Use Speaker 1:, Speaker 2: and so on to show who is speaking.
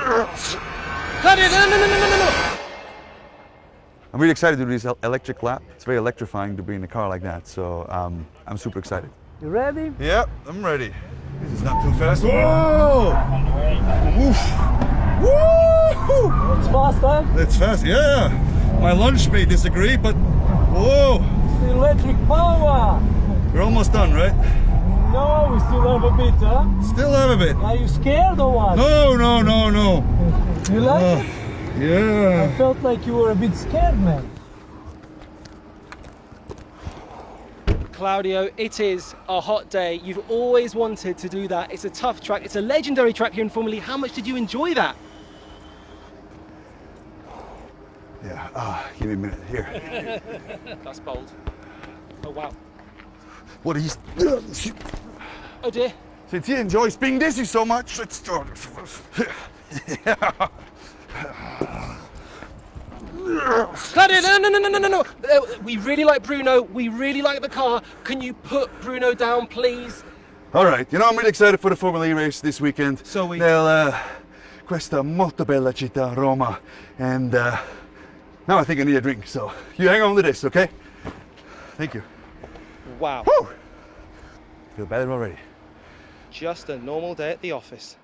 Speaker 1: Claudio, no.
Speaker 2: I'm really excited to do this electric lap. It's very electrifying to be in a car like that, so I'm super excited.
Speaker 1: You ready?
Speaker 2: Yeah, I'm ready. This is not too fast. Whoa! Oof. Woo!
Speaker 1: It's fast, huh?
Speaker 2: That's fast, yeah. My lunch may disagree, but whoa!
Speaker 1: The electric power!
Speaker 2: We're almost done, right?
Speaker 1: No, we still have a bit, huh?
Speaker 2: Still have a bit.
Speaker 1: Are you scared or what?
Speaker 2: No.
Speaker 1: You like it?
Speaker 2: Yeah.
Speaker 1: I felt like you were a bit scared, man. Claudio, it is a hot day. You've always wanted to do that. It's a tough track. It's a legendary track here in Formula E. How much did you enjoy that?
Speaker 2: Yeah, give me a minute here.
Speaker 1: That's bold. Oh, wow.
Speaker 2: What is...
Speaker 1: Oh, dear.
Speaker 2: Since you enjoy being dizzy so much, let's start.
Speaker 1: Claudio, no. We really like Bruno. We really like the car. Can you put Bruno down, please?
Speaker 2: All right, you know, I'm really excited for the Formula E race this weekend.
Speaker 1: So we...
Speaker 2: Questa molto bella città, Roma. And now I think I need a drink, so you hang on to this, okay? Thank you.
Speaker 1: Wow.
Speaker 2: Woo! Feel better already.
Speaker 1: Just a normal day at the office.